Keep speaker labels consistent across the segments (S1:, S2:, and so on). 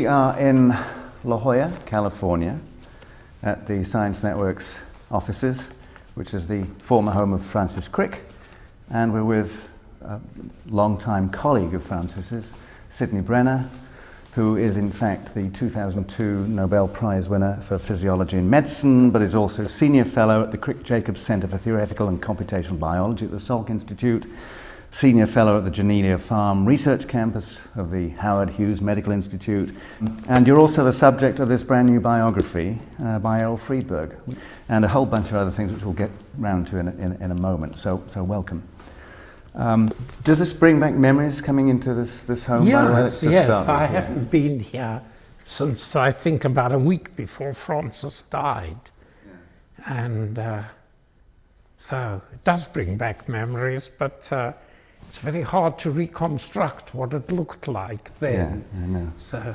S1: We are in La Jolla, California, at the Science Network's offices, which is the former home of Francis Crick, and we're with a longtime colleague of Francis's, Sidney Brenner, who is in fact the 2002 Nobel Prize winner for Physiology and Medicine, but is also Senior Fellow at the Crick-Jacobs Center for Theoretical and Computational Biology at the Salk Institute, Senior Fellow at the Genelia Farm Research Campus of the Howard Hughes Medical Institute, and you're also the subject of this brand new biography by Errol Friedberg, and a whole bunch of other things which we'll get round to in a moment, so welcome. Does this bring back memories coming into this home?
S2: Yes, I haven't been here since I think about a week before Francis died. Yeah. And so it does bring back memories, but it's very hard to reconstruct what it looked like then.
S1: Yeah, I know.
S2: So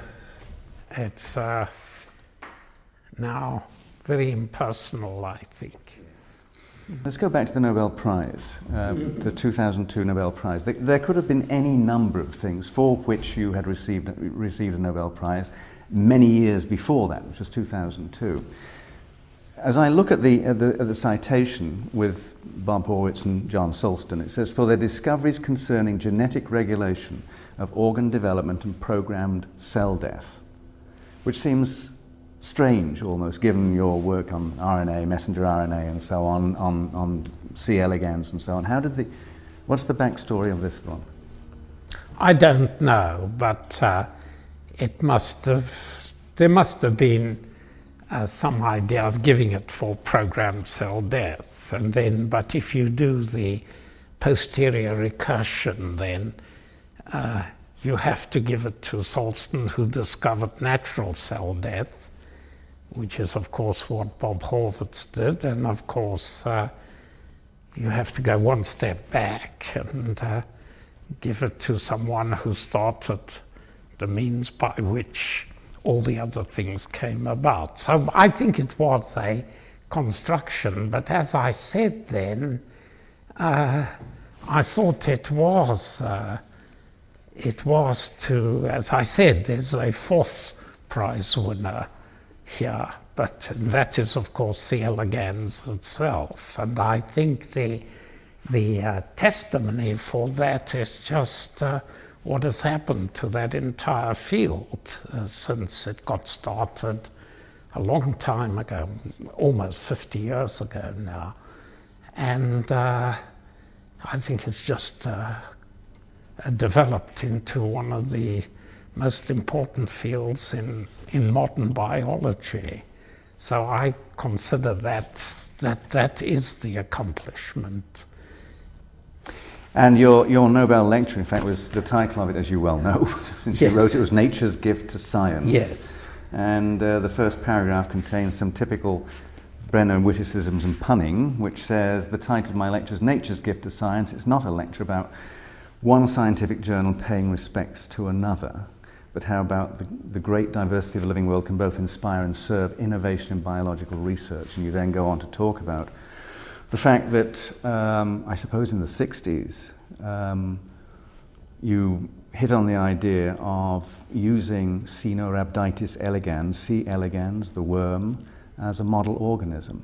S2: it's now very impersonal, I think.
S1: Let's go back to the Nobel Prize, the 2002 Nobel Prize. There could have been any number of things for which you had received a Nobel Prize many years before that, which was 2002. As I look at the citation with Bob Horwitz and John Sulston, it says, for their discoveries concerning genetic regulation of organ development and programmed cell death, which seems strange almost, given your work on RNA, messenger RNA and so on C. elegans and so on. What's the backstory of this one?
S2: I don't know, but there must have been some idea of giving it for programmed cell death, and then, but if you do the posterior recursion, then you have to give it to Sulston, who discovered natural cell death, which is of course what Bob Horwitz did, and of course you have to go one step back and give it to someone who started the means by which all the other things came about. So I think it was a construction, but as I said then, I thought it was to, as I said, there's a fourth prize winner here, but that is of course C. elegans itself, and I think the testimony for that is just what has happened to that entire field since it got started a long time ago, almost 50 years ago now, and I think it's just developed into one of the most important fields in modern biology. So I consider that is the accomplishment.
S1: And your Nobel lecture, in fact, was the title of it, as you well know, since
S2: Yes.
S1: you wrote it, was Nature's Gift to Science.
S2: Yes.
S1: And the first paragraph contains some typical Brenner witticisms and punning, which says, the title of my lecture is Nature's Gift to Science. It's not a lecture about one scientific journal paying respects to another, but how about the great diversity of the living world can both inspire and serve innovation in biological research. And you then go on to talk about the fact that, I suppose in the 60s, you hit on the idea of using Caenorhabditis elegans, C. elegans, the worm, as a model organism.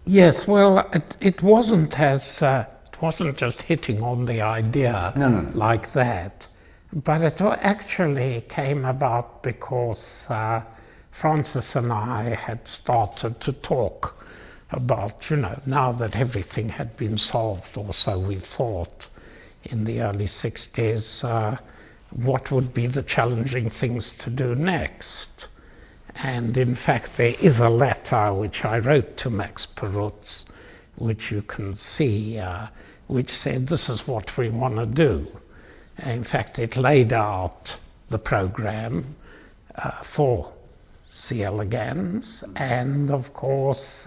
S2: Yes, well, it wasn't just hitting on the idea like that. But it actually came about because Francis and I had started to talk about, now that everything had been solved, or so we thought in the early 60s, what would be the challenging things to do next. And in fact, there is a letter which I wrote to Max Perutz, which you can see, which said, this is what we want to do. In fact, it laid out the program for C. elegans, and of course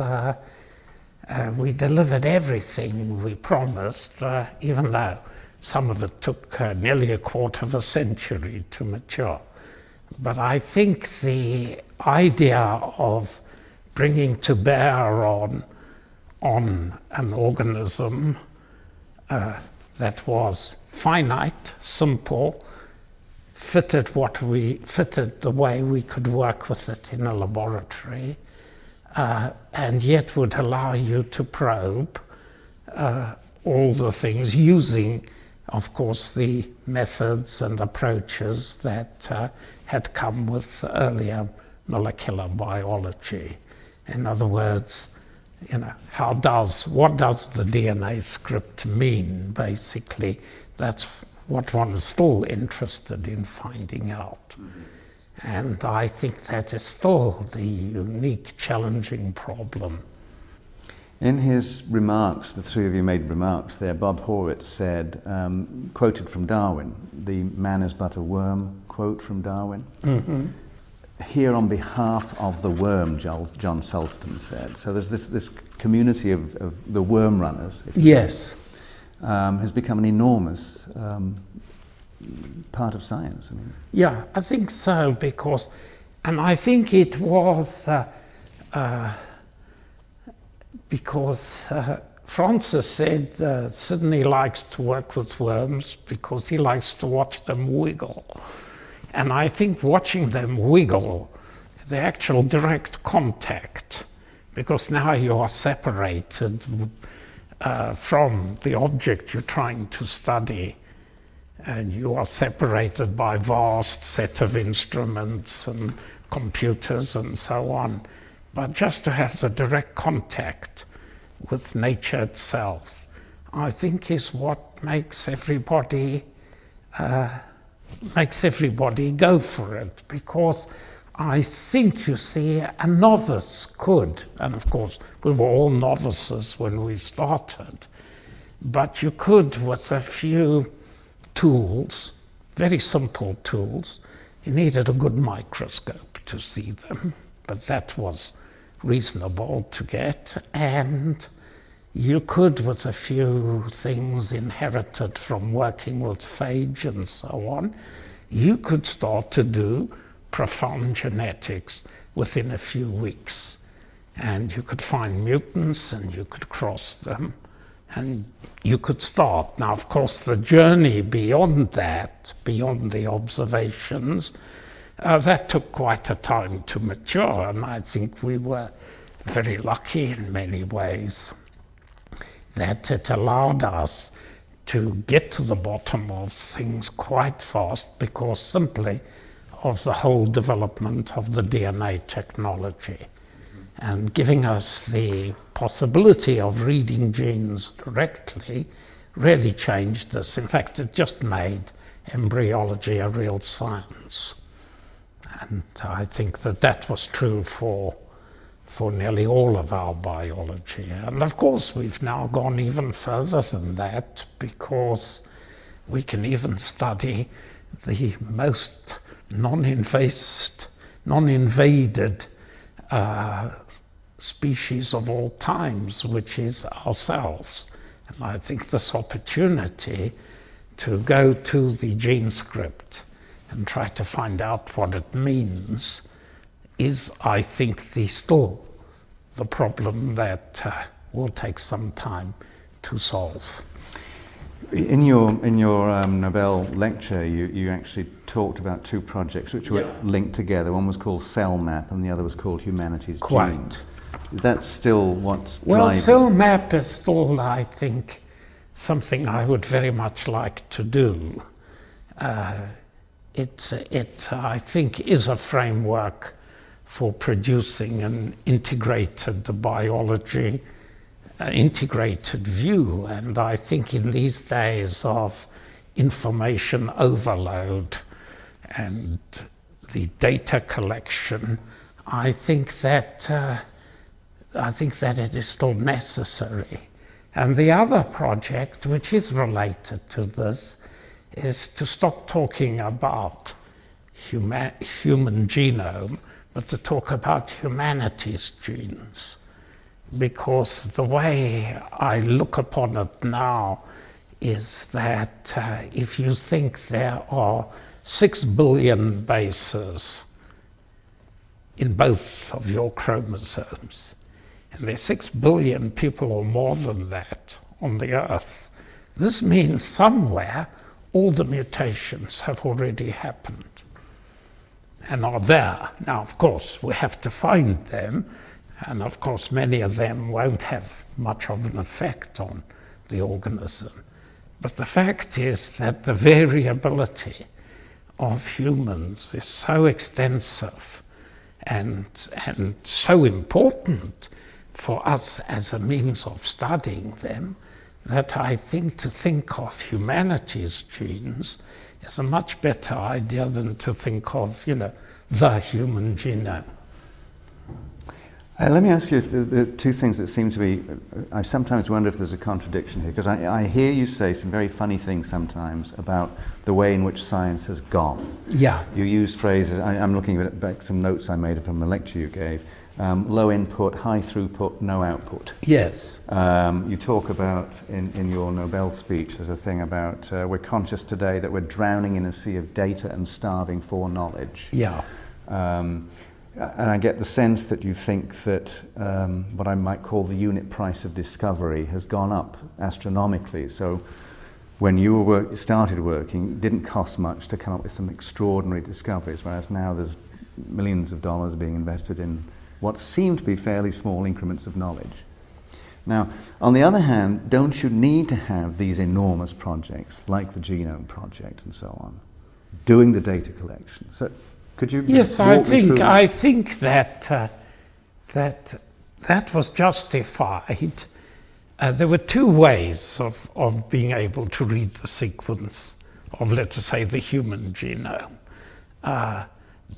S2: we delivered everything we promised, even though some of it took nearly a quarter of a century to mature. But I think the idea of bringing to bear on an organism that was finite, simple, fitted the way we could work with it in a laboratory, and yet would allow you to probe all the things using, of course, the methods and approaches that had come with earlier molecular biology. In other words, you know, what does the DNA script mean, basically? That's what one is still interested in finding out. And I think that is still the unique, challenging problem.
S1: In his remarks, the three of you made remarks there, Bob Horwitz said, quoted from Darwin, the man is but a worm quote from Darwin. Here on behalf of the worm, John Sulston said. So there's this community of the worm runners.
S2: Yes.
S1: Has become an enormous part of science. I mean.
S2: Yeah, I think so, and I think it was because Francis said Sydney likes to work with worms because he likes to watch them wiggle. And I think watching them wiggle, the actual direct contact, because now you are separated from the object you're trying to study, and you are separated by a vast set of instruments and computers and so on. But just to have the direct contact with nature itself, I think is what makes everybody go for it, because I think, you see, a novice could, and of course we were all novices when we started, but you could, with a few tools, very simple tools, you needed a good microscope to see them, but that was reasonable to get, and you could, with a few things inherited from working with phage and so on, you could start to do profound genetics within a few weeks. And you could find mutants and you could cross them and you could start. Now, of course, the journey beyond that, beyond the observations, that took quite a time to mature, and I think we were very lucky in many ways that it allowed us to get to the bottom of things quite fast, because simply of the whole development of the DNA technology, and giving us the possibility of reading genes directly really changed us. In fact, it just made embryology a real science. And I think that that was true for nearly all of our biology. And of course, we've now gone even further than that, because we can even study the most non-invaded species of all times, which is ourselves. And I think this opportunity to go to the gene script and try to find out what it means is, I think, still the problem that will take some time to solve.
S1: In your Nobel lecture, you actually talked about two projects which were linked together. One was called Cell Map and the other was called Humanity's Genes. That's still what's driving?
S2: Well, Cell Map is still, I think, something I would very much like to do. It I think, is a framework for producing an integrated biology, integrated view. And I think in these days of information overload and the data collection, I think that it is still necessary. And the other project, which is related to this, is to stop talking about human genome, but to talk about humanity's genes. Because the way I look upon it now is that if you think there are 6 billion bases in both of your chromosomes, and there's 6 billion people or more than that on the Earth, this means somewhere all the mutations have already happened and are there. Now, of course, we have to find them, and of course many of them won't have much of an effect on the organism. But the fact is that the variability of humans is so extensive and so important for us as a means of studying them, that I think to think of humanity's genes is a much better idea than to think of, the human genome.
S1: Let me ask you the two things that seem to be, I sometimes wonder if there's a contradiction here, because I hear you say some very funny things sometimes about the way in which science has gone.
S2: Yeah.
S1: You use phrases, I'm looking at back some notes I made from a lecture you gave, low input, high throughput, no output.
S2: Yes.
S1: You talk about, in your Nobel speech, there's a thing about we're conscious today that we're drowning in a sea of data and starving for knowledge.
S2: Yeah.
S1: And I get the sense that you think that what I might call the unit price of discovery has gone up astronomically. So when you started working, it didn't cost much to come up with some extraordinary discoveries, whereas now there's millions of dollars being invested in what seem to be fairly small increments of knowledge. Now, on the other hand, don't you need to have these enormous projects like the Genome Project and so on, doing the data collection? So could you
S2: Yes, I think that that was justified. There were two ways of being able to read the sequence of, let's say, the human genome.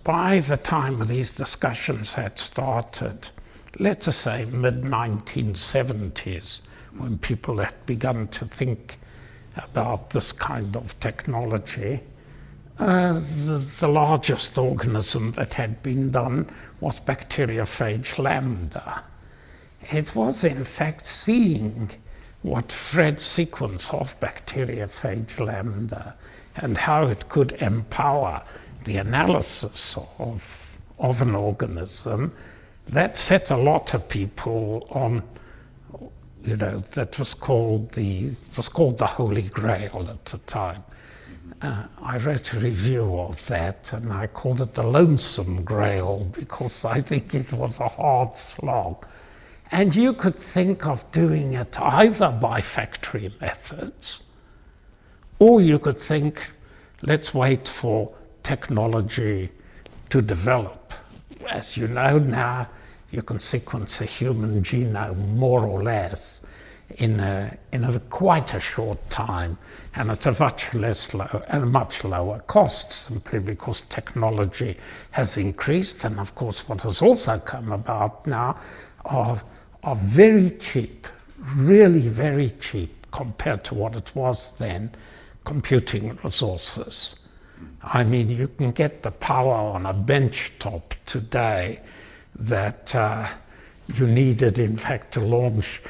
S2: By the time these discussions had started, let us say mid-1970s, when people had begun to think about this kind of technology, the largest organism that had been done was bacteriophage lambda. It was in fact seeing what Fred's sequence of bacteriophage lambda and how it could empower the analysis of an organism that set a lot of people on, that was called the Holy Grail at the time. I wrote a review of that and I called it the Lonesome Grail because I think it was a hard slog. And you could think of doing it either by factory methods, or you could think, let's wait for technology to develop. As you know now, you can sequence a human genome more or less in quite a short time and at a much lower cost, simply because technology has increased. And of course, what has also come about now are very cheap, really very cheap compared to what it was then, computing resources. I mean, you can get the power on a bench top today that you needed, in fact, to launch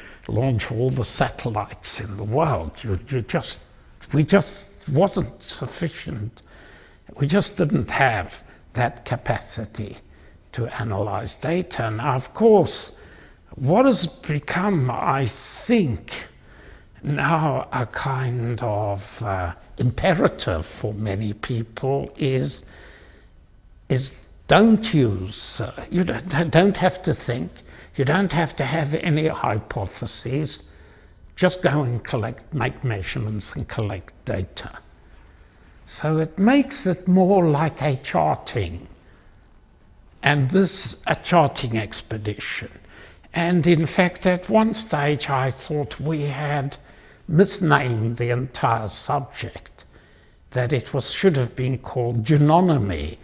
S2: all the satellites in the world. We just wasn't sufficient. We just didn't have that capacity to analyze data. Now, of course, what has become, I think, now a kind of imperative for many people is don't use, you don't have to think, you don't have to have any hypotheses, just go and make measurements and collect data. So it makes it more like a charting, and this a charting expedition. And in fact, at one stage I thought we had misnamed the entire subject, that it should have been called genonomy,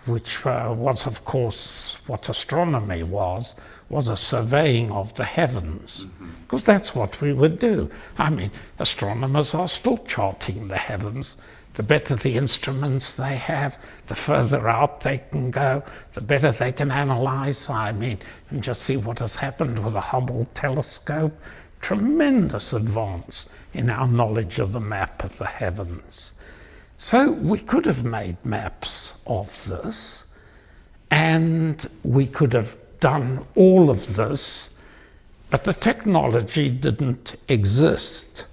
S2: which was, of course, what astronomy was a surveying of the heavens, because that's what we would do. I mean, astronomers are still charting the heavens. The better the instruments they have, the further out they can go, the better they can analyze. I mean, and just see what has happened with the Hubble telescope. Tremendous advance in our knowledge of the map of the heavens. So we could have made maps of this, and we could have done all of this, but the technology didn't exist.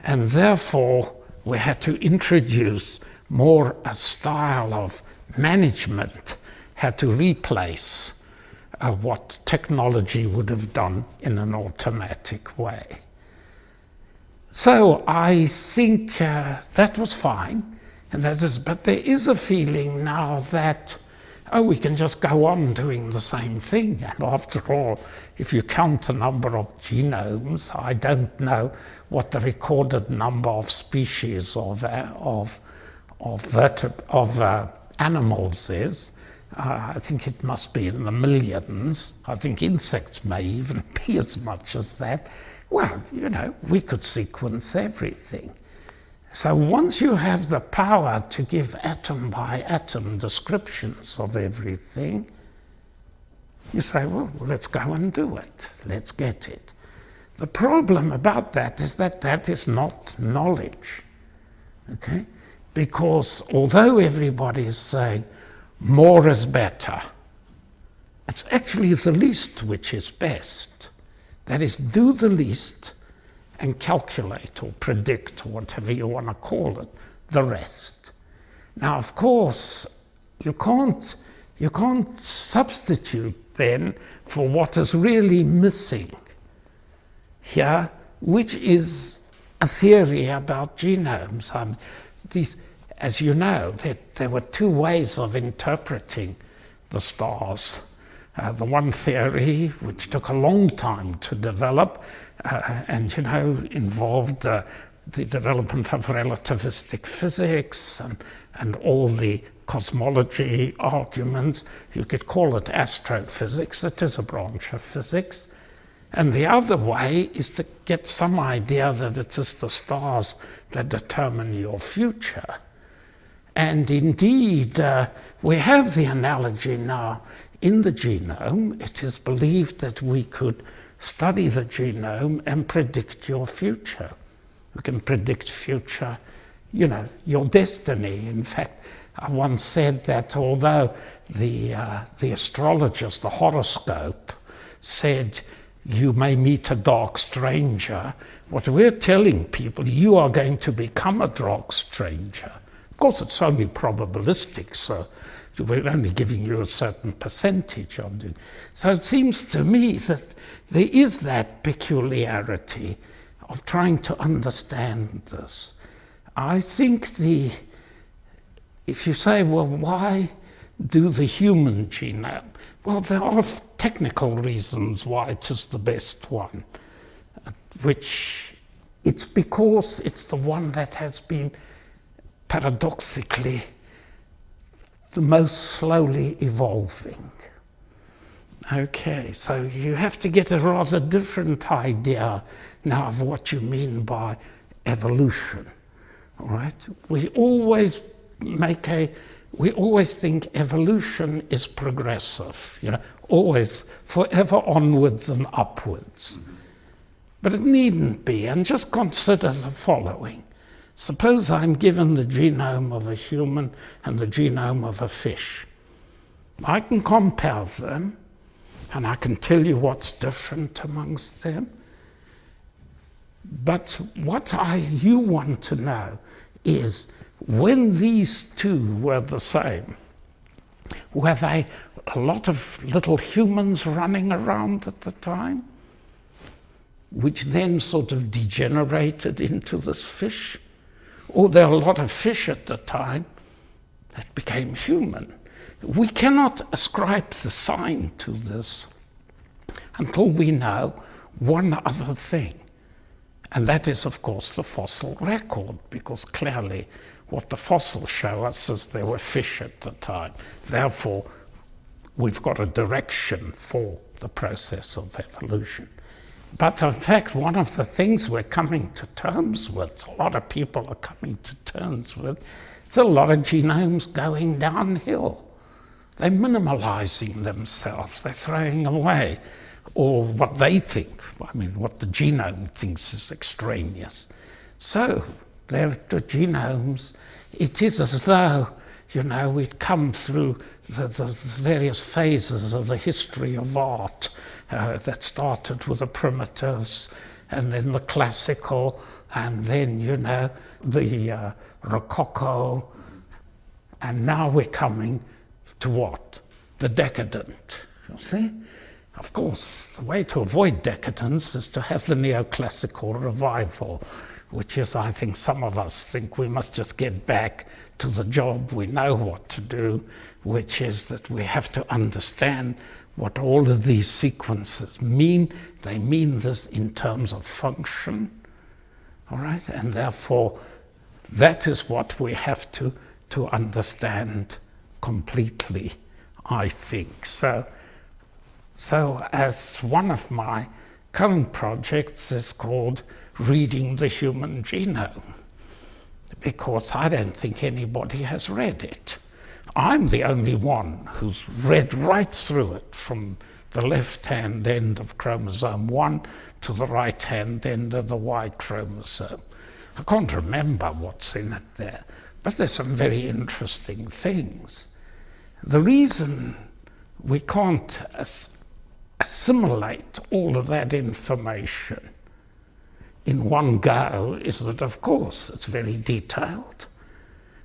S2: And therefore, we had to introduce more a style of management, had to replace what technology would have done in an automatic way. So I think that was fine, and but there is a feeling now that, oh, we can just go on doing the same thing. And after all, if you count the number of genomes, I don't know what the recorded number of species of animals is. I think it must be in the millions. I think insects may even be as much as that. Well, you know, we could sequence everything. So once you have the power to give atom by atom descriptions of everything, you say, well, let's go and do it. Let's get it. The problem about that is that that is not knowledge, okay? Because although everybody is saying more is better, it's actually the least which is best. That is, do the least and calculate or predict, or whatever you want to call it, the rest. Now, of course, you can't substitute then for what is really missing here, which is a theory about genomes. As you know, there were two ways of interpreting the stars. The one theory, which took a long time to develop, and you know, involved the development of relativistic physics and all the cosmology arguments. You could call it astrophysics. It is a branch of physics. And the other way is to get some idea that it is the stars that determine your future. And indeed, we have the analogy now in the genome. It is believed that we could study the genome and predict your future. We can predict future, you know, your destiny. In fact, I once said that although the astrologers, the horoscope, said you may meet a dark stranger, what we're telling people, you are going to become a dark stranger. Of course, it's only probabilistic, so we're only giving you a certain percentage of it. So it seems to me that there is that peculiarity of trying to understand this. I think if you say, well, why do the human genome? Well, there are technical reasons why it is the best one, which it's because it's the one that has been paradoxically the most slowly evolving. Okay, so you have to get a rather different idea now of what you mean by evolution, all right? We always think evolution is progressive, you know, always forever onwards and upwards. Mm-hmm. But it needn't be, and just consider the following. Suppose I'm given the genome of a human and the genome of a fish. I can compare them, and I can tell you what's different amongst them. But what you want to know is, when these two were the same, were they a lot of little humans running around at the time, which then sort of degenerated into this fish? Or there were a lot of fish at the time that became human? We cannot ascribe the sign to this until we know one other thing. And that is, of course, the fossil record, because clearly what the fossils show us is there were fish at the time. Therefore, we've got a direction for the process of evolution. But in fact, one of the things we're coming to terms with, a lot of people are coming to terms with, is a lot of genomes going downhill. They're minimalizing themselves, they're throwing away, or what they think, what the genome thinks is extraneous. So, the genomes, it is as though, you know, we'd come through the various phases of the history of art that started with the primitives, and then the classical, and then, you know, the Rococo, and now we're coming to what? The decadent, you see? Of course, the way to avoid decadence is to have the neoclassical revival, which is, I think, some of us think we must just get back to the job we know what to do, which is that we have to understand what all of these sequences mean. They mean this in terms of function, all right? And therefore, that is what we have to understand completely, I think. So as one of my current projects is called Reading the Human Genome, because I don't think anybody has read it. I'm the only one who's read right through it, from the left-hand end of chromosome 1 to the right-hand end of the Y chromosome. I can't remember what's in it there, but there's some very interesting things. The reason we can't assimilate all of that information in one go is that, of course, it's very detailed,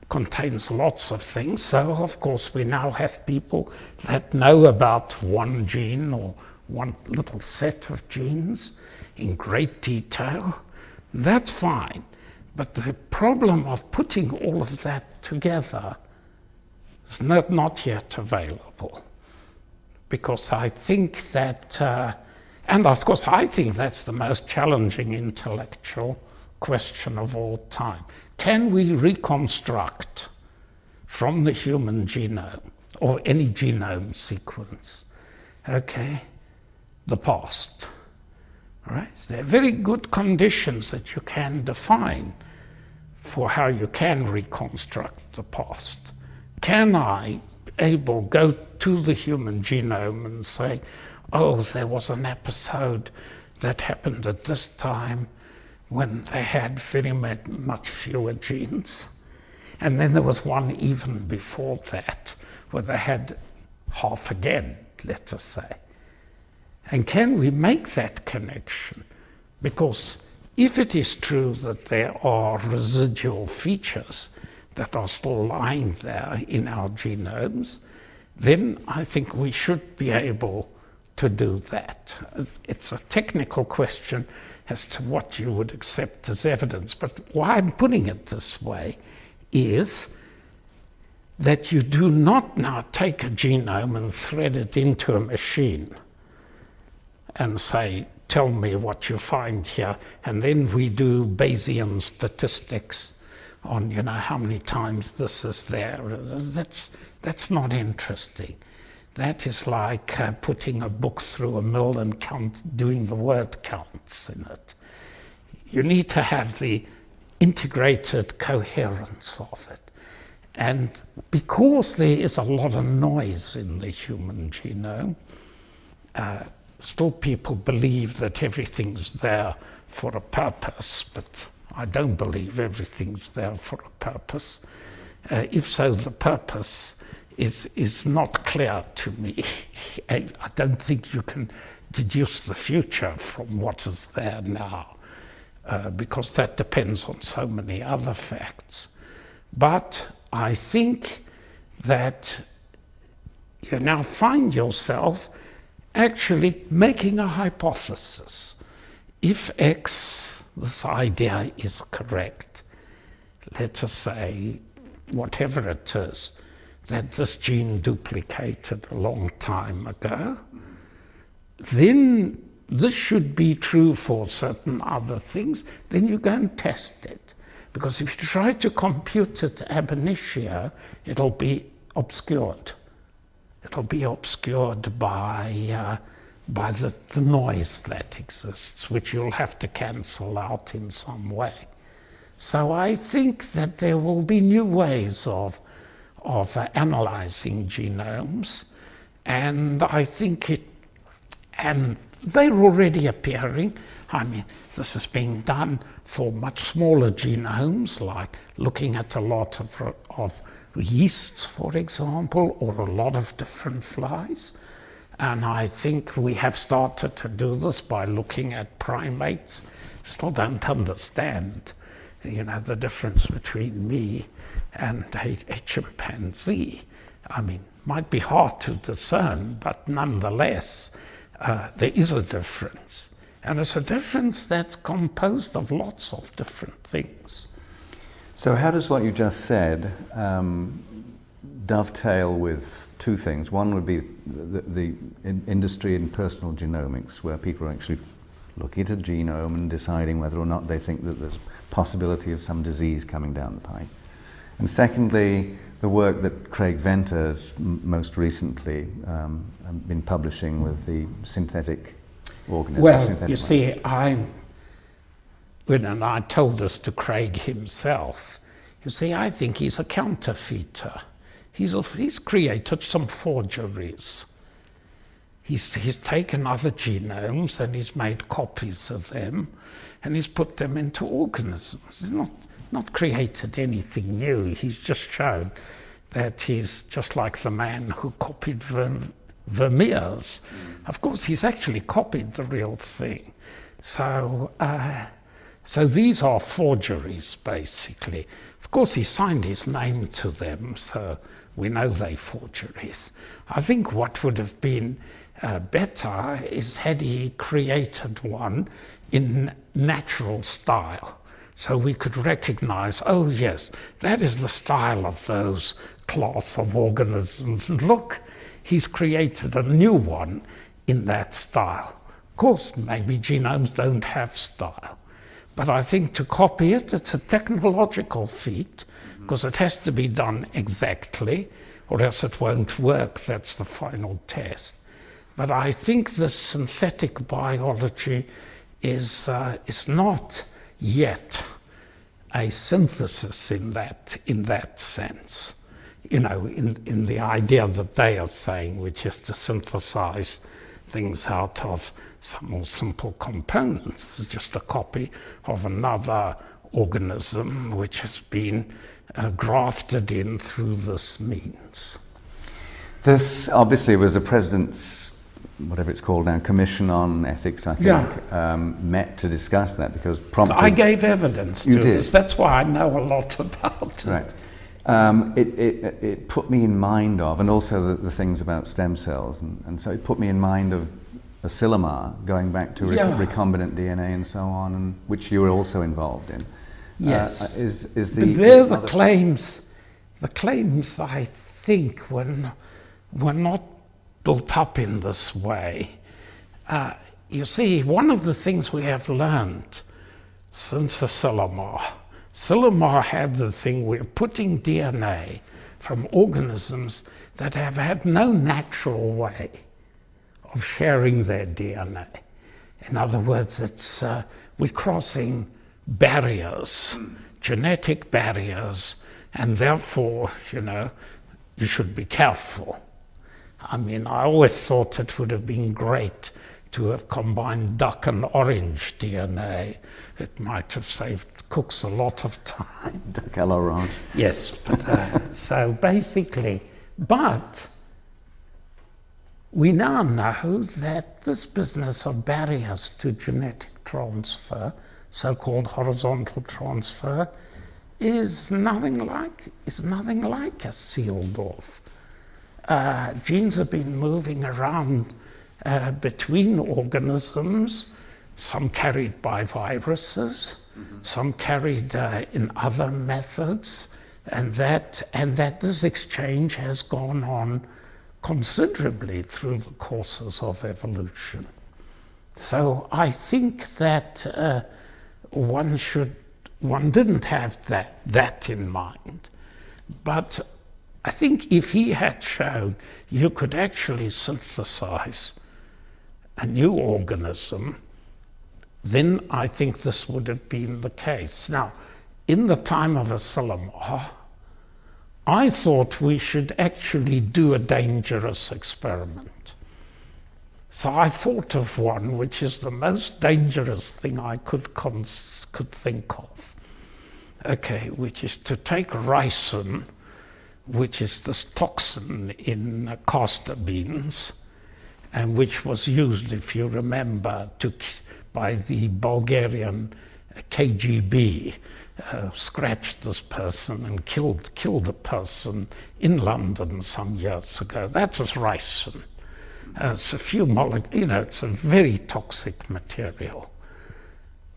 S2: contains lots of things. So, of course, we now have people that know about one gene or one little set of genes in great detail. That's fine. But the problem of putting all of that together is not yet available. Because I think that, and of course I think that's the most challenging intellectual question of all time. Can we reconstruct from the human genome, or any genome sequence, okay, the past? All right? There are very good conditions that you can define for how you can reconstruct the past. Can I go to the human genome and say, oh, there was an episode that happened at this time when they had very much fewer genes. And then there was one even before that where they had half again, let us say. And can we make that connection? Because if it is true that there are residual features that are still lying there in our genomes, then I think we should be able to do that. It's a technical question as to what you would accept as evidence, but why I'm putting it this way is that you do not now take a genome and thread it into a machine and say, tell me what you find here, and then we do Bayesian statistics on, you know, how many times this is there. That's not interesting. That is like putting a book through a mill and doing the word counts in it. You need to have the integrated coherence of it. And because there is a lot of noise in the human genome, still people believe that everything's there for a purpose, but I don't believe everything's there for a purpose. If so, the purpose is not clear to me. I don't think you can deduce the future from what is there now, because that depends on so many other facts. But I think that you now find yourself actually making a hypothesis. If X, this idea, is correct, let us say, whatever it is, that this gene duplicated a long time ago, then this should be true for certain other things, then you go and test it. Because if you try to compute it ab initio, it'll be obscured. It'll be obscured by the noise that exists, which you'll have to cancel out in some way. So I think that there will be new ways of analyzing genomes, and I think and they're already appearing. I mean, this is being done for much smaller genomes, like looking at a lot of yeasts, for example, or a lot of different flies. And I think we have started to do this by looking at primates. Still don't understand, the difference between me and a chimpanzee. I mean, might be hard to discern, but nonetheless, there is a difference. And it's a difference that's composed of lots of different things.
S1: So how does what you just said dovetail with two things? One would be the industry in personal genomics, where people are actually looking at a genome and deciding whether or not they think that there's possibility of some disease coming down the pipe. And secondly, the work that Craig Venter has most recently been publishing with the synthetic organisms.
S2: Well, you see, and I told this to Craig himself, you see, I think he's a counterfeiter. He's created some forgeries. He's taken other genomes and he's made copies of them and he's put them into organisms. He's not created anything new. He's just shown that he's just like the man who copied Vermeer's. Of course, he's actually copied the real thing. So these are forgeries, basically. Of course, he signed his name to them, so we know they're forgeries. I think what would have been better is had he created one in natural style, so we could recognize, oh yes, that is the style of those class of organisms. And look, he's created a new one in that style. Of course, maybe genomes don't have style, but I think to copy it, it's a technological feat, because it has to be done exactly, or else it won't work. That's the final test. But I think the synthetic biology is not yet a synthesis in that sense. In the idea that they are saying, which is to synthesize things out of some more simple components. It's just a copy of another organism which has been grafted in through this means.
S1: This obviously was the President's, whatever it's called now, Commission on Ethics, I think, met to discuss that, because prompted...
S2: So I gave evidence to this. That's why I know a lot about it.
S1: Right. It put me in mind of, and also the things about stem cells, and so it put me in mind of Asilomar, going back to recombinant DNA and so on, and which you were also involved in.
S2: Yes. The claims, I think, were not built up in this way. You see, one of the things we have learned since Asilomar had the thing, we're putting DNA from organisms that have had no natural way of sharing their DNA. In other words, we're crossing barriers, genetic barriers, and therefore, you should be careful. I mean, I always thought it would have been great to have combined duck and orange DNA. It might have saved cooks a lot of time.
S1: Duck à l'orange.
S2: Yes, but so basically, but we now know that this business of barriers to genetic transfer, so-called horizontal transfer, is nothing like a sealed off. Genes have been moving around between organisms, some carried by viruses, some carried in other methods, and that this exchange has gone on considerably through the courses of evolution. So I think that one didn't have that in mind, but I think if he had shown you could actually synthesize a new organism, then I think this would have been the case. Now, in the time of Asilomar, I thought we should actually do a dangerous experiment. So I thought of one which is the most dangerous thing I could think of. Okay, which is to take ricin, which is this toxin in castor beans, and which was used, if you remember, by the Bulgarian KGB, scratched this person and killed a person in London some years ago. That was ricin. It's a few it's a very toxic material.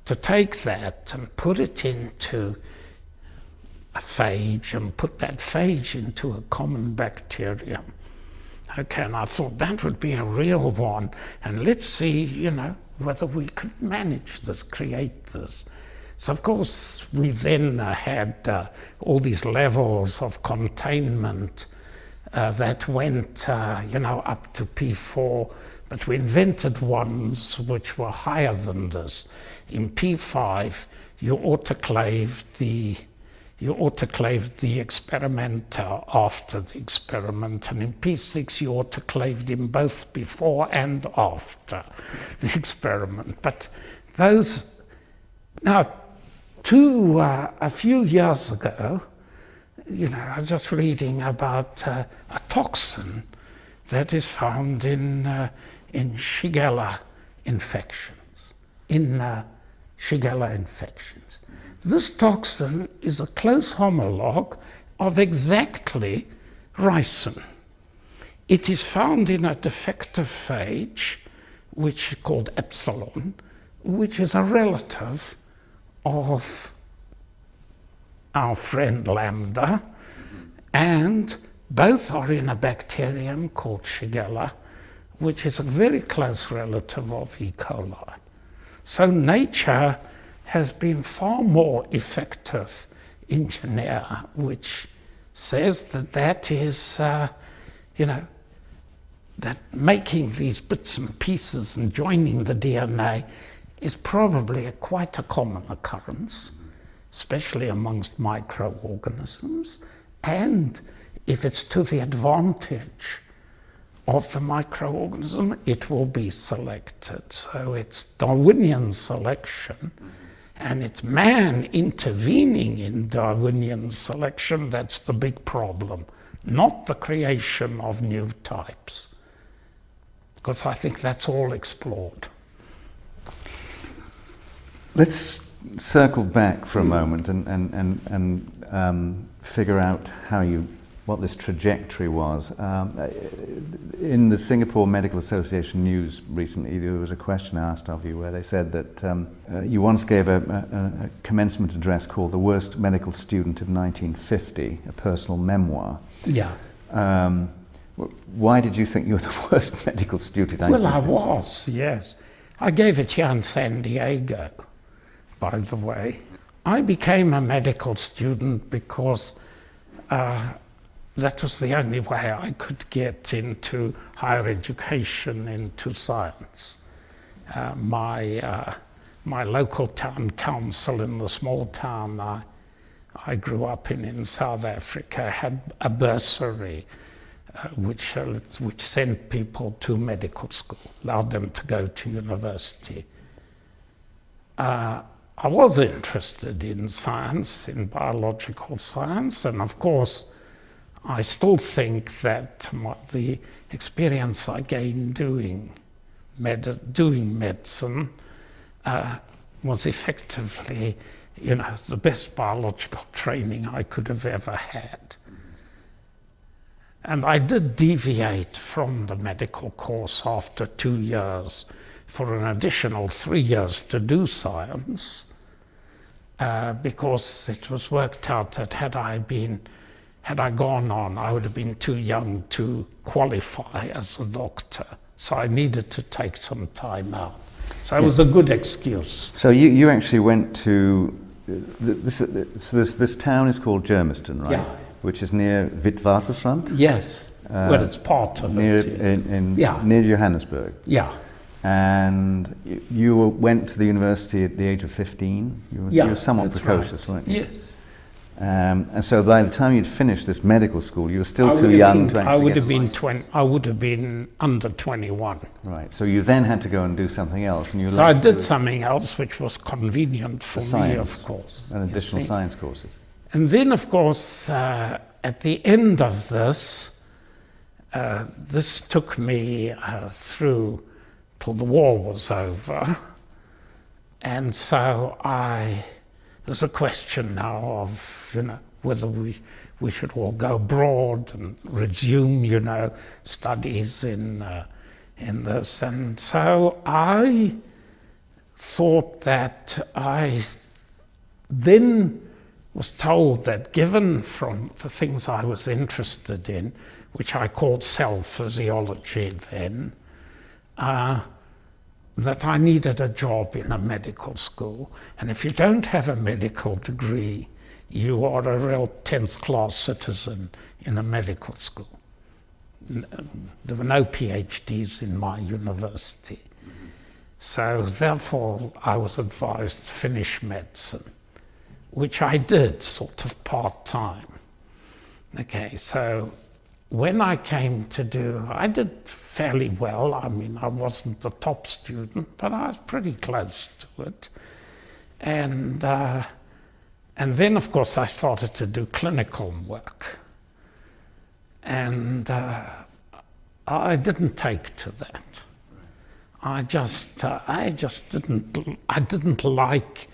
S2: To take that and put it into a phage and put that phage into a common bacterium. Okay, and I thought that would be a real one, and let's see, whether we could manage this, create this. So of course we then had all these levels of containment that went, up to P4, but we invented ones which were higher than this. In P5, you autoclaved the experimenter after the experiment, and in P6 you autoclaved him both before and after the experiment. But those, now, a few years ago, I was just reading about a toxin that is found in Shigella infections. This toxin is a close homologue of exactly ricin. It is found in a defective phage, which is called epsilon, which is a relative of our friend lambda, and both are in a bacterium called Shigella, which is a very close relative of E. coli. So nature has been far more effective engineer, which says that is, that making these bits and pieces and joining the DNA is probably quite a common occurrence, especially amongst microorganisms, and if it's to the advantage of the microorganism, it will be selected. So it's Darwinian selection, and it's man intervening in Darwinian selection that's the big problem, not the creation of new types, because I think that's all explored.
S1: Let's circle back for a moment and figure out what this trajectory was. In the Singapore Medical Association news recently, there was a question asked of you where they said that you once gave a commencement address called "The Worst Medical Student of 1950," a personal memoir.
S2: Yeah.
S1: Why did you think you were the worst medical student in 1950?
S2: Well, I was, yes. I gave it here in San Diego, by the way. I became a medical student because that was the only way I could get into higher education, into science. My local town council in the small town I grew up in South Africa had a bursary which sent people to medical school, allowed them to go to university. I was interested in science, in biological science, and of course I still think that the experience I gained doing medicine was effectively, the best biological training I could have ever had. And I did deviate from the medical course after 2 years for an additional 3 years to do science, because it was worked out that had I gone on, I would have been too young to qualify as a doctor. So I needed to take some time out. So it was a good excuse.
S1: So you actually went to, this town is called Germiston, right?
S2: Yeah.
S1: Which is near Witwatersrand?
S2: Yes, well, it's part of
S1: near,
S2: it.
S1: Near Johannesburg.
S2: Yeah.
S1: And you went to the university at the age of 15? You were somewhat precocious, weren't you?
S2: Yes.
S1: And so by the time you'd finished this medical school, you were still too young to actually
S2: I would have been under 21.
S1: Right, so you then had to go and do something else. And
S2: so I did something else which was convenient for me, of course.
S1: And additional science courses.
S2: And then, of course, at the end of this, this took me through till the war was over. And so there's a question now of, whether we should all go abroad and resume, studies in this. And so I thought that I then was told that given from the things I was interested in, which I called cell physiology then, that I needed a job in a medical school. And if you don't have a medical degree, you are a real 10th class citizen in a medical school. There were no PhDs in my university. So therefore I was advised to finish medicine, which I did sort of part-time. Okay, so when I came to I did fairly well. I mean, I wasn't the top student, but I was pretty close to it. And then, of course, I started to do clinical work. And I didn't take to that. I just didn't like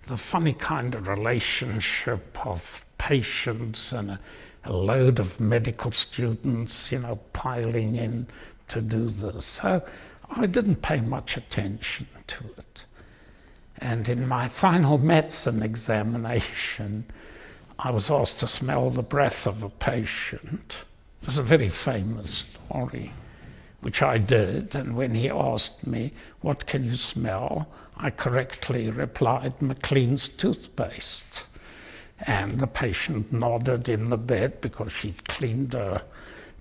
S2: the funny kind of relationship of patients and a load of medical students, piling in to do this. So I didn't pay much attention to it. And in my final medicine examination, I was asked to smell the breath of a patient. It was a very famous story, which I did. And when he asked me, "What can you smell?" I correctly replied, "McLean's toothpaste." And the patient nodded in the bed because she'd cleaned her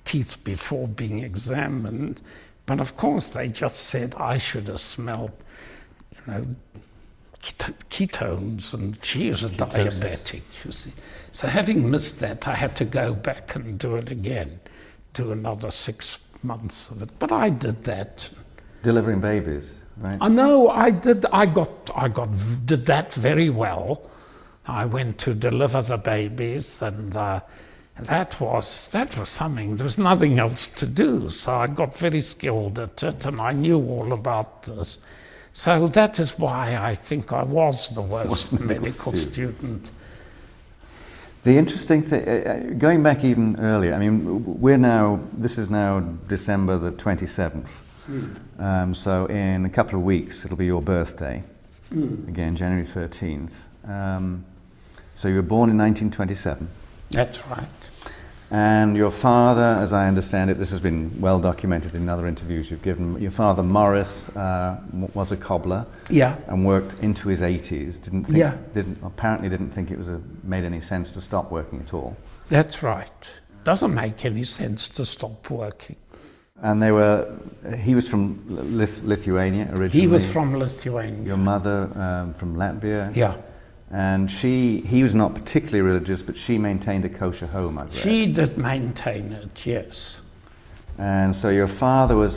S2: teeth before being examined. But of course, they just said I should have smelled, ketones, and she was a diabetic, you see. So having missed that, I had to go back and do it again, do another 6 months of it. But I did that.
S1: Delivering babies, right?
S2: I know I did. I did that very well. I went to deliver the babies, and that was something. There was nothing else to do, so I got very skilled at it, and I knew all about this. So that is why I think I was the worst medical student.
S1: The interesting thing, going back even earlier, I mean, this is now December the 27th. So in a couple of weeks, it'll be your birthday. Again, January 13th. So you were born in 1927.
S2: That's right.
S1: And your father, as I understand it, this has been well documented in other interviews you've given, your father, Morris, was a cobbler.
S2: Yeah.
S1: And worked into his 80s. Apparently didn't think it made any sense to stop working at all.
S2: That's right. Doesn't make any sense to stop working.
S1: And he was from Lithuania originally.
S2: He was from Lithuania.
S1: Your mother from Latvia.
S2: Yeah.
S1: And he was not particularly religious, but she maintained a kosher home, I've read.
S2: She did maintain it, yes.
S1: And so your father was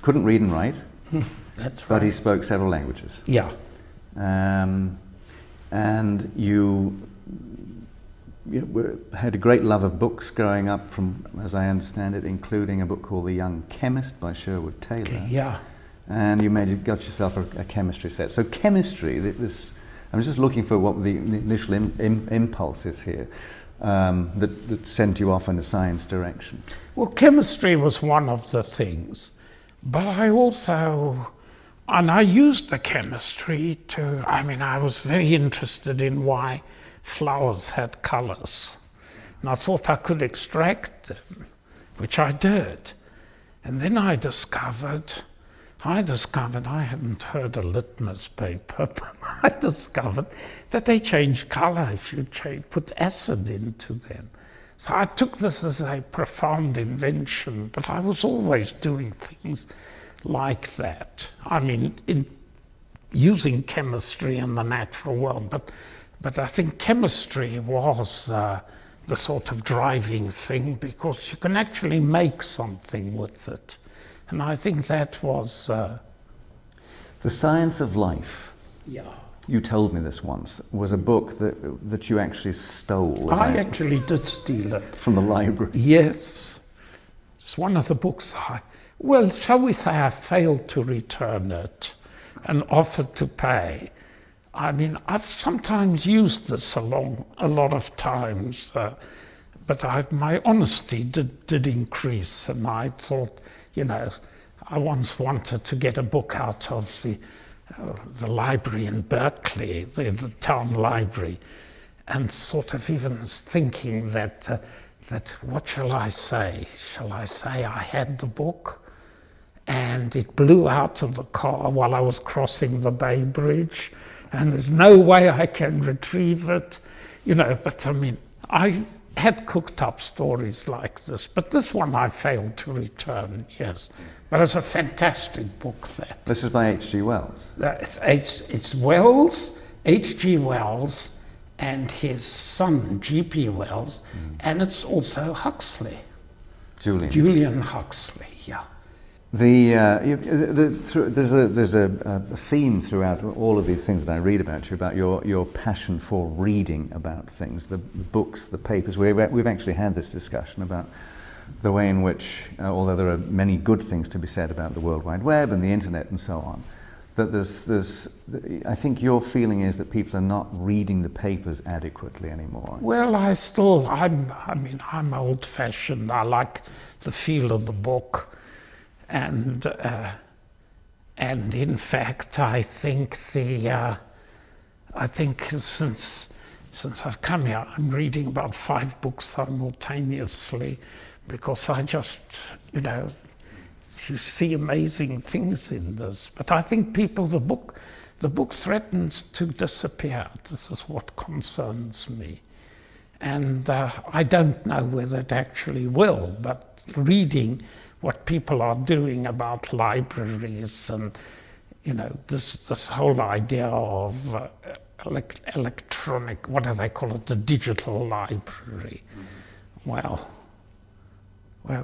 S1: couldn't read and write.
S2: That's right.
S1: But he spoke several languages.
S2: Yeah.
S1: And you had a great love of books growing up, from, as I understand it, including a book called The Young Chemist by Sherwood Taylor.
S2: Yeah. And
S1: you got yourself a chemistry set. So chemistry, I'm just looking for what the initial impulse is here that sent you off in a science direction.
S2: Well, chemistry was one of the things, but I used the chemistry I was very interested in why flowers had colors. And I thought I could extract them, which I did. And then I discovered I hadn't heard a litmus paper, but I discovered that they change color if you put acid into them. So I took this as a profound invention, but I was always doing things like that. I mean, using chemistry in the natural world, but I think chemistry was the sort of driving thing, because you can actually make something with it. And I think that was...
S1: The Science of Life.
S2: Yeah.
S1: You told me this once, was a book that you actually stole.
S2: I actually did steal it.
S1: From the library.
S2: Yes. it's one of the books well, shall we say I failed to return it and offered to pay. I mean, I've sometimes used this a lot of times, but my honesty did increase, and I thought, you know, I once wanted to get a book out of the library in Berkeley, the town library, and sort of even thinking that what shall I say? Shall I say I had the book and it blew out of the car while I was crossing the Bay Bridge, and there's no way I can retrieve it, you know? But I mean, I had cooked up stories like this, but this one I failed to return, yes. But it's a fantastic book, that.
S1: This is by H.G. Wells?
S2: It's Wells, H.G. Wells, and his son, G.P. Wells, and it's also Huxley. Julian Huxley, yeah.
S1: There's a theme throughout all of these things that I read about you, about your passion for reading about things, the books, the papers. We've actually had this discussion about the way in which, although there are many good things to be said about the World Wide Web and the internet and so on, that I think your feeling is that people are not reading the papers adequately anymore.
S2: Well, I'm old-fashioned. I like the feel of the book. And in fact, I think since I've come here, I'm reading about 5 books simultaneously, because I just, you know, you see amazing things in this. But I think the book threatens to disappear. This is what concerns me. And I don't know whether it actually will, but reading what people are doing about libraries and, you know, this whole idea of electronic, what do they call it, the digital library. Well,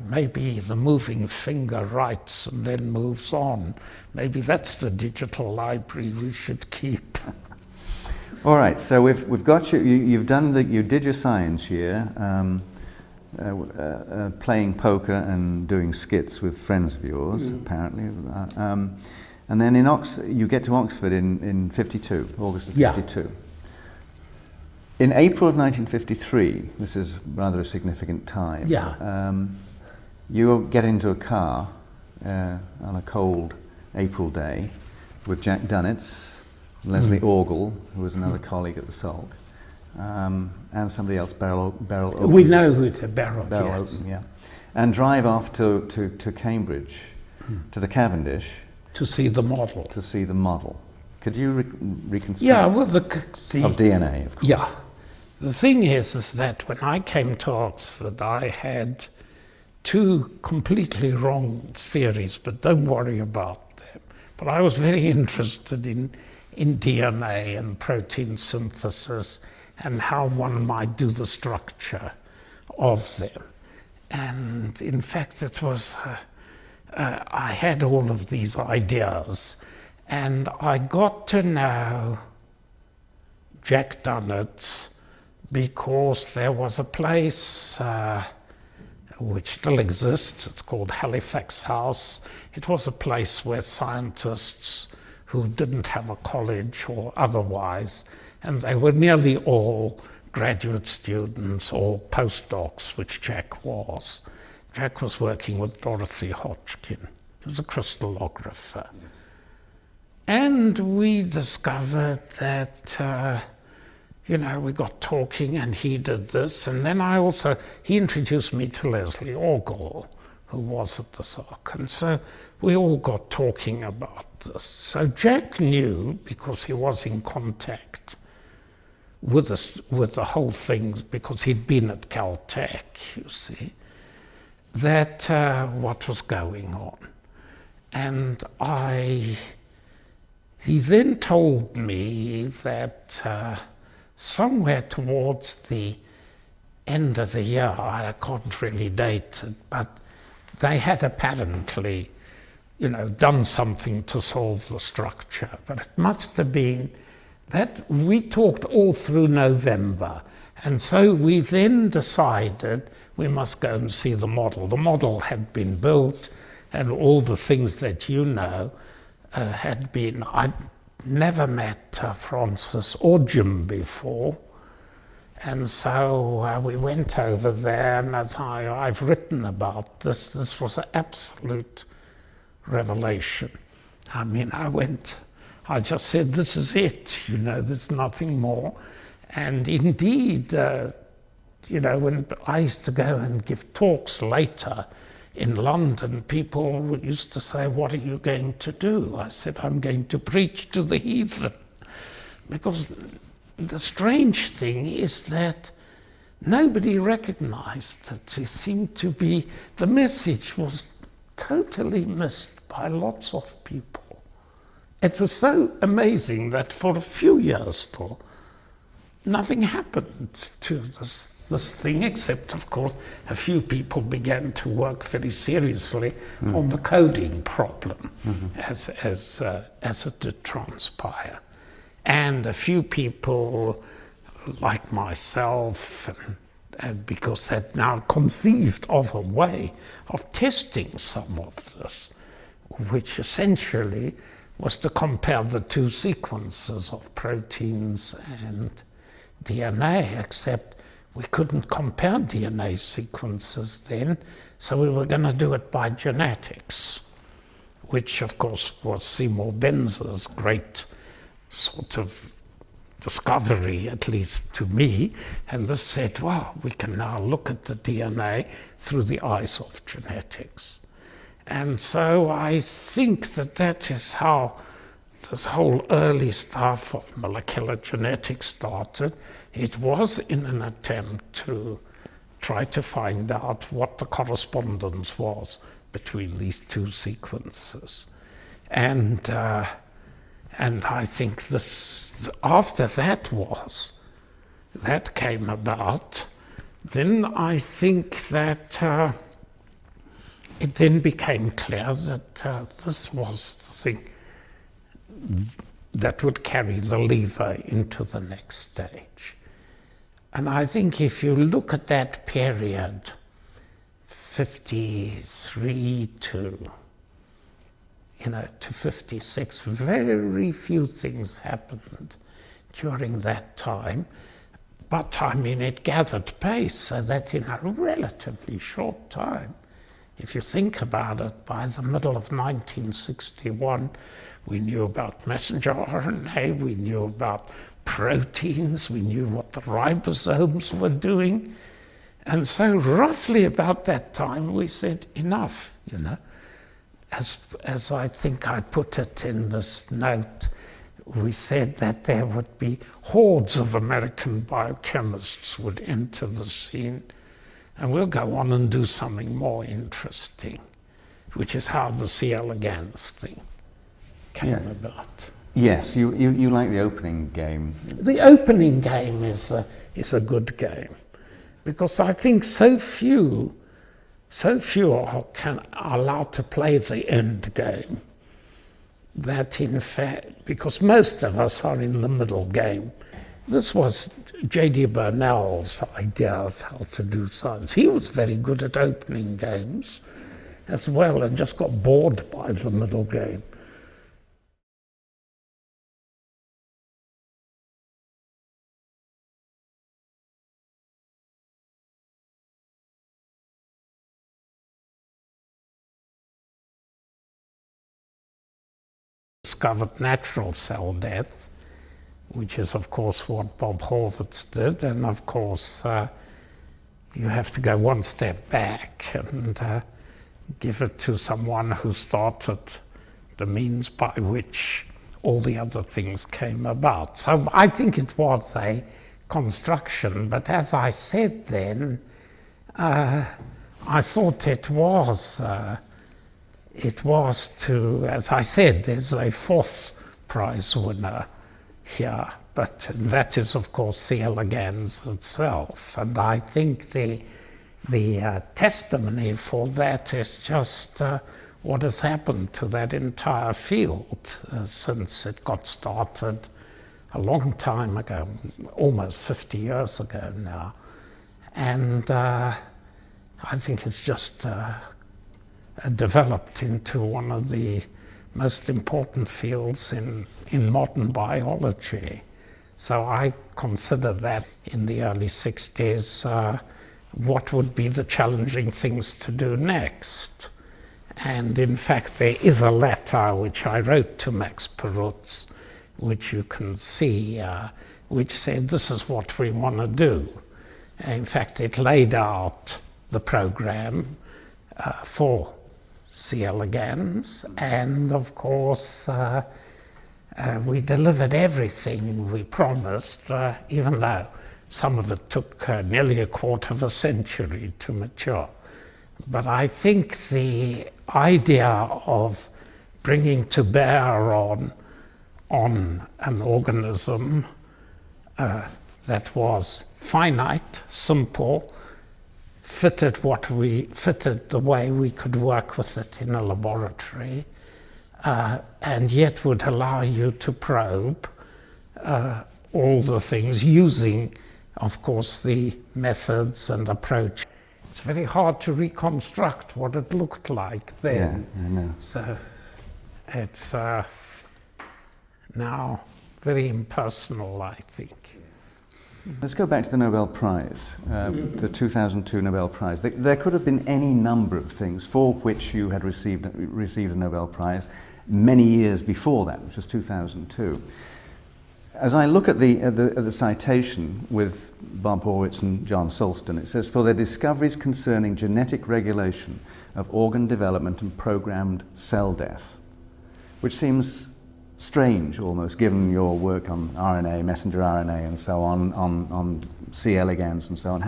S2: maybe the moving finger writes and then moves on. Maybe that's the digital library we should keep.
S1: All right, so we've got you. You did your science year. Playing poker and doing skits with friends of yours, apparently. And then you get to Oxford in 52, August of 52. Yeah. In April of 1953, this is rather a significant time, you get into a car on a cold April day with Jack Dunitz, Leslie Orgel, who was another colleague at the Salk, and somebody else, Beryl Oaken.
S2: We know who it's Beryl, yes.
S1: Oaken, yeah. And drive off to Cambridge, to the Cavendish.
S2: To see the model.
S1: To see the model. Could you reconstruct?
S2: Yeah, well, of
S1: DNA, of course.
S2: Yeah. The thing is that when I came to Oxford, I had 2 completely wrong theories, but don't worry about them. But I was very interested in DNA and protein synthesis and how one might do the structure of them. And in fact, it was, I had all of these ideas, and I got to know Jack Dunitz because there was a place which still exists. It's called Halifax House. It was a place where scientists who didn't have a college or otherwise, and they were nearly all graduate students or postdocs, which Jack was. Jack was working with Dorothy Hodgkin. He was a crystallographer. Yes. And we discovered that, you know, we got talking and he did this, and then he introduced me to Leslie Orgel, who was at the Salk, and so we all got talking about this. So Jack knew, because he was in contact with the whole thing, because he'd been at Caltech, you see, that what was going on. And he then told me that somewhere towards the end of the year, I can't really date it, but they had apparently, you know, done something to solve the structure. But it must have been that we talked all through November. And so we then decided we must go and see the model. The model had been built, and all the things that you know had been. I'd never met Francis or Jim before, and so we went over there, and as I've written about this, this was an absolute revelation. I mean, I just said, this is it, you know, there's nothing more. And indeed, you know, when I used to go and give talks later in London, people used to say, what are you going to do? I said, I'm going to preach to the heathen. Because the strange thing is that nobody recognized that it seemed to be, the message was totally missed by lots of people. It was so amazing that for a few years still, nothing happened to this thing, except, of course, a few people began to work very seriously on the coding problem as it did transpire. And a few people, like myself, and because they'd now conceived of a way of testing some of this, which essentially was to compare the two sequences of proteins and DNA, except we couldn't compare DNA sequences then, so we were going to do it by genetics, which of course was Seymour Benzer's great sort of discovery, at least to me, and this said, well, we can now look at the DNA through the eyes of genetics. And so I think that that is how this whole early stuff of molecular genetics started. It was in an attempt to try to find out what the correspondence was between these two sequences. And I think this, after that came about, then I think that it then became clear that this was the thing that would carry the lever into the next stage. And I think if you look at that period, 53 to 56, very few things happened during that time. But I mean, it gathered pace so that in a relatively short time, if you think about it, by the middle of 1961, we knew about messenger RNA, we knew about proteins, we knew what the ribosomes were doing. And so roughly about that time, we said, enough, you know. As I think I put it in this note, we said that there would be hordes of American biochemists would enter the scene, and we'll go on and do something more interesting, which is how the C. elegans thing came about.
S1: Yes, you like the opening game.
S2: The opening game is a good game, because I think so few are allowed to play the end game, that in fact, because most of us are in the middle game. This was J.D. Burnell's idea of how to do science. He was very good at opening games as well, and just got bored by the middle game. Discovered natural cell death, which is of course what Bob Horvitz did, and of course you have to go one step back and give it to someone who started the means by which all the other things came about. So I think it was a construction, but as I said then, I thought it was to, as I said, there's a fourth prize winner here, but that is of course C. elegans itself, and I think the testimony for that is just what has happened to that entire field since it got started a long time ago, almost 50 years ago now, and I think it's just developed into one of the most important fields in modern biology. So I consider that in the early 60s, what would be the challenging things to do next. And in fact, there is a letter which I wrote to Max Perutz, which you can see, which said, this is what we want to do. In fact, it laid out the program for C. elegans, and of course, we delivered everything we promised, even though some of it took nearly a quarter of a century to mature. But I think the idea of bringing to bear on an organism that was finite, simple, fitted the way we could work with it in a laboratory, and yet would allow you to probe all the things using, of course, the methods and approach. It's very hard to reconstruct what it looked like then.
S1: Yeah, I know.
S2: So it's now very impersonal, I think.
S1: Let's go back to the Nobel Prize, the 2002 Nobel Prize. There could have been any number of things for which you had received a Nobel Prize many years before that, which was 2002. As I look at the citation with Bob Horwitz and John Sulston, it says, for their discoveries concerning genetic regulation of organ development and programmed cell death, which seems strange almost, given your work on RNA, messenger RNA and so on C. elegans and so on.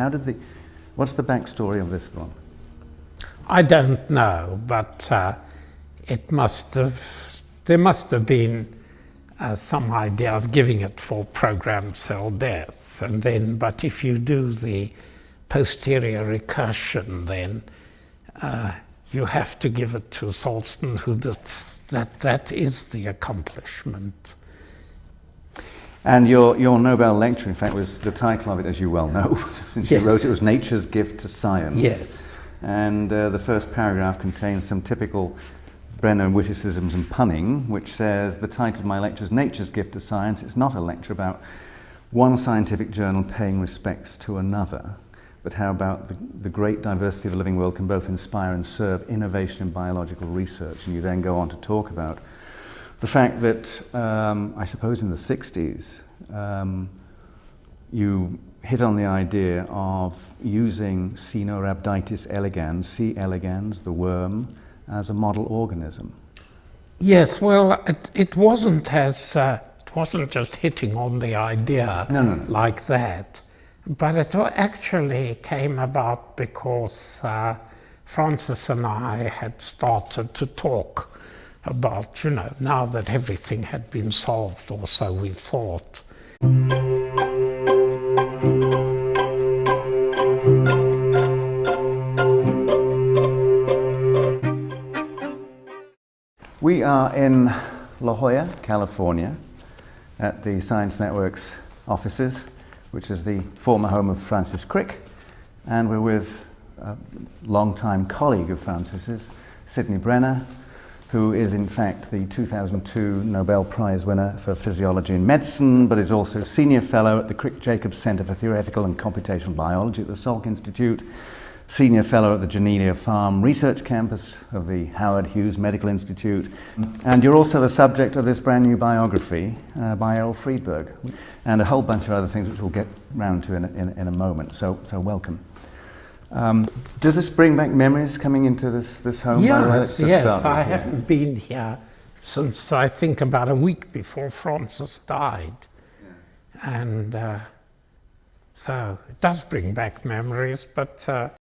S1: What's the backstory of this one?
S2: I don't know, but there must have been some idea of giving it for programmed cell death, and then, but if you do the posterior recursion, then you have to give it to Sulston, who does that is the accomplishment.
S1: And your Nobel lecture, in fact, was the title of it, as you well know, since
S2: Yes.
S1: you wrote it, was Nature's Gift to Science.
S2: Yes.
S1: And the first paragraph contains some typical Brenner witticisms and punning, which says, the title of my lecture is Nature's Gift to Science. It's not a lecture about one scientific journal paying respects to another, but how about the great diversity of the living world can both inspire and serve innovation in biological research. And you then go on to talk about the fact that, I suppose in the 60s, you hit on the idea of using Caenorhabditis elegans, C. elegans, the worm, as a model organism.
S2: Yes, well, it wasn't just hitting on the idea like that, but it actually came about because Francis and I had started to talk about, now that everything had been solved, or so we thought.
S1: We are in La Jolla, California, at the Science Network's offices, which is the former home of Francis Crick, and we're with a longtime colleague of Francis's, Sidney Brenner, who is in fact the 2002 Nobel Prize winner for Physiology and Medicine, but is also Senior Fellow at the Crick-Jacobs Center for Theoretical and Computational Biology at the Salk Institute, Senior Fellow at the Genelia Farm Research Campus of the Howard Hughes Medical Institute. And you're also the subject of this brand new biography by Errol Friedberg, and a whole bunch of other things which we'll get round to in a moment. So welcome. Does this bring back memories coming into this home?
S2: Yes, I haven't been here since I think about a week before Francis died. Yeah. And so it does bring back memories, but